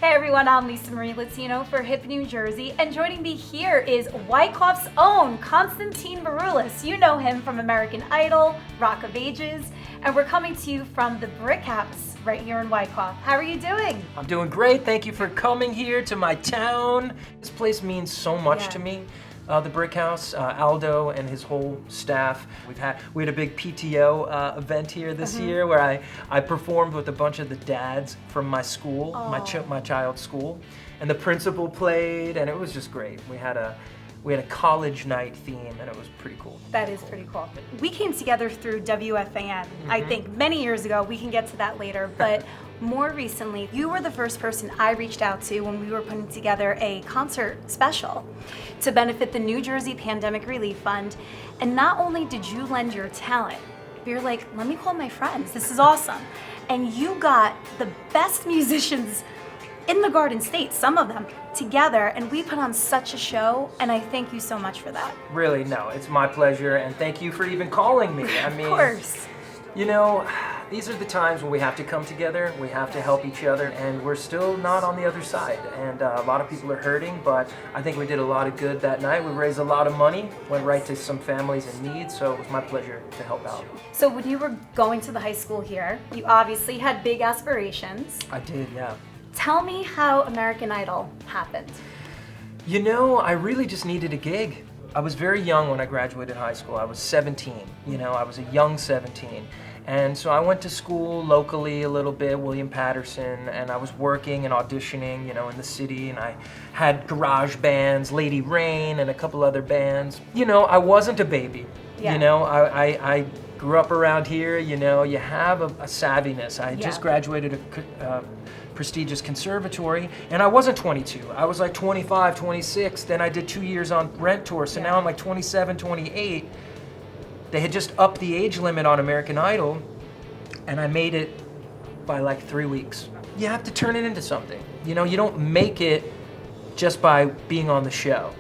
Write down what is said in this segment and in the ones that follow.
Hey everyone, I'm Lisa Marie Latino for Hip New Jersey, and joining me here is Wyckoff's own Constantine Maroulis. You know him from American Idol, Rock of Ages, and we're coming to you from the Brick House right here in Wyckoff. How are you doing? I'm doing great. Thank you for coming here to my town. This place means so much to me. The Brick House, Aldo and his whole staff. We had a big PTO event here this year where I performed with a bunch of the dads from my school, my child's school, and the principal played, and it was just great. We had a college night theme, and it was pretty cool. That is pretty cool. We came together through WFAN, I think many years ago. We can get to that later, but more recently, you were the first person I reached out to when we were putting together a concert special to benefit the New Jersey Pandemic Relief Fund. And not only did you lend your talent, but you're like, let me call my friends, this is awesome. And you got the best musicians in the Garden State, some of them, together, and we put on such a show, and I thank you so much for that. Really, no, it's my pleasure, and thank you for even calling me. I mean, of course. You know, these are the times when we have to come together, we have to help each other, and we're still not on the other side. And a lot of people are hurting, but I think we did a lot of good that night. We raised a lot of money, went right to some families in need, so it was my pleasure to help out. So when you were going to the high school here, you obviously had big aspirations. I did, yeah. Tell me how American Idol happened. You know, I really just needed a gig. I was very young when I graduated high school. I was 17, I was a young 17. And so I went to school locally a little bit, William Patterson, and I was working and auditioning, in the city, and I had garage bands, Lady Rain, and a couple other bands. I wasn't a baby. Yeah. I grew up around here, you have a savviness. I just graduated a prestigious conservatory, and I wasn't 22. I was like 25, 26. Then I did 2 years on Rent Tour, so now I'm like 27, 28. They had just upped the age limit on American Idol, and I made it by like 3 weeks. You have to turn it into something. You don't make it just by being on the show.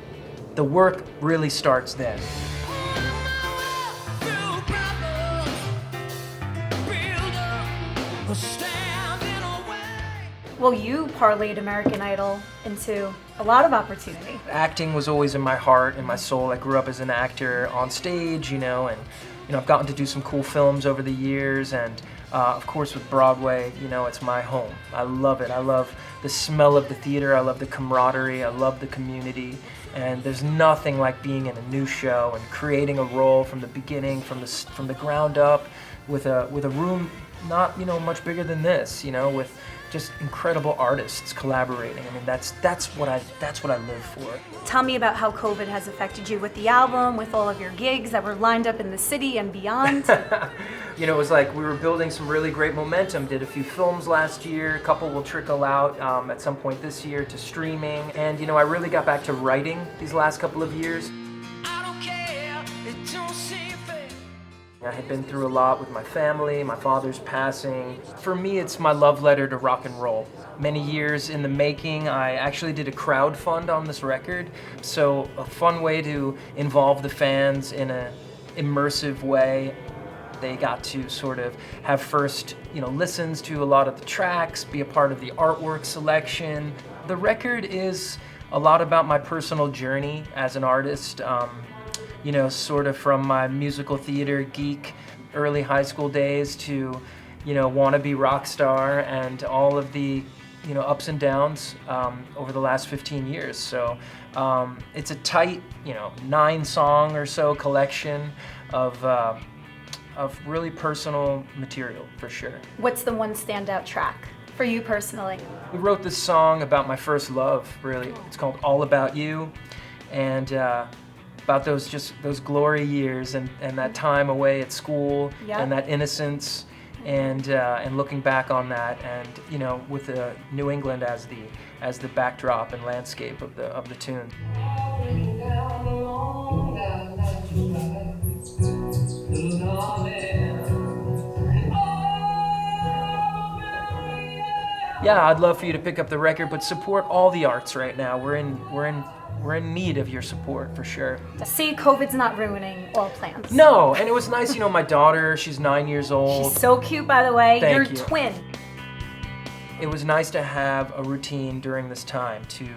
The work really starts then. Well, you parlayed American Idol into a lot of opportunity. Acting was always in my heart and my soul. I grew up as an actor on stage, and I've gotten to do some cool films over the years, and of course with Broadway, it's my home. I love it. I love the smell of the theater. I love the camaraderie. I love the community. And there's nothing like being in a new show and creating a role from the beginning, from the ground up, with a room not much bigger than this, with just incredible artists collaborating. I mean, that's what I live for. Tell me about how COVID has affected you with the album, with all of your gigs that were lined up in the city and beyond. It was like we were building some really great momentum. Did a few films last year. A couple will trickle out at some point this year to streaming. And I really got back to writing these last couple of years. I had been through a lot with my family, my father's passing. For me, it's my love letter to rock and roll. Many years in the making. I actually did a crowdfund on this record, so a fun way to involve the fans in an immersive way. They got to sort of have first, listens to a lot of the tracks, be a part of the artwork selection. The record is a lot about my personal journey as an artist. Sort of from my musical theater geek early high school days to, wannabe rock star, and all of the, ups and downs over the last 15 years. So it's a tight, 9-song or so collection of really personal material, for sure. What's the one standout track for you personally? We wrote this song about my first love, really. It's called All About You, and about those glory years and that time away at school, and that innocence, and looking back on that, and with New England as the backdrop and landscape of the tune. Yeah, I'd love for you to pick up the record, but support all the arts right now. We're in need of your support, for sure. See, COVID's not ruining all plans. No, and it was nice, my daughter, she's 9 years old. She's so cute, by the way. Thank You're you. twin. it was nice to have a routine during this time to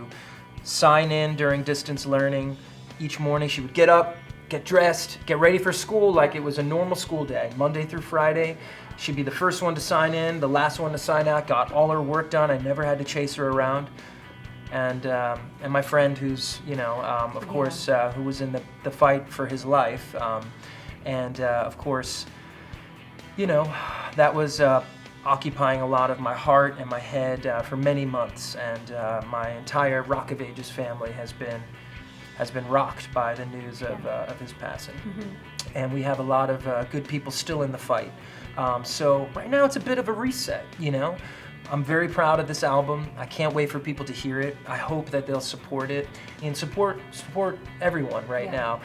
sign in during distance learning. Each morning she would get up, get dressed, get ready for school like it was a normal school day, Monday through Friday. She'd be the first one to sign in, the last one to sign out, got all her work done. I never had to chase her around. And my friend who's, of course, who was in the fight for his life. Of course, that was occupying a lot of my heart and my head for many months. And my entire Rock of Ages family has been rocked by the news of his passing. And we have a lot of good people still in the fight. So right now it's a bit of a reset, I'm very proud of this album. I can't wait for people to hear it. I hope that they'll support it and support everyone right now.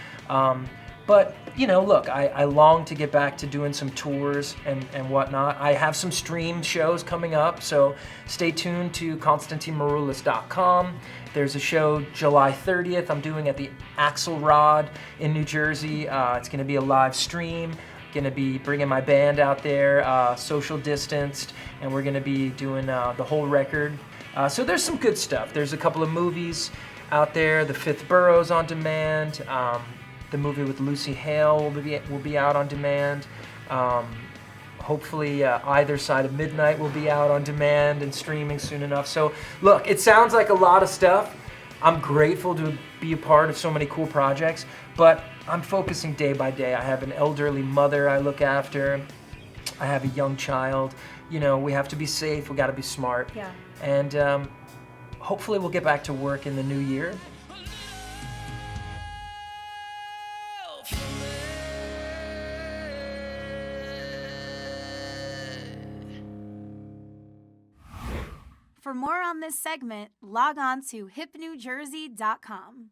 But, look, I long to get back to doing some tours and whatnot. I have some stream shows coming up, so stay tuned to ConstantineMaroulis.com. There's a show July 30th I'm doing at the Axelrod in New Jersey. It's going to be a live stream. Going to be bringing my band out there, social distanced, and we're going to be doing the whole record. So there's some good stuff. There's a couple of movies out there. The Fifth Borough's on demand. The movie with Lucy Hale will be out on demand. Hopefully Either Side of Midnight will be out on demand and streaming soon enough. So look, it sounds like a lot of stuff. I'm grateful to be a part of so many cool projects, but I'm focusing day by day. I have an elderly mother I look after. I have a young child. We have to be safe. We got to be smart. Yeah. And hopefully we'll get back to work in the new year. For more on this segment, log on to hipnewjersey.com.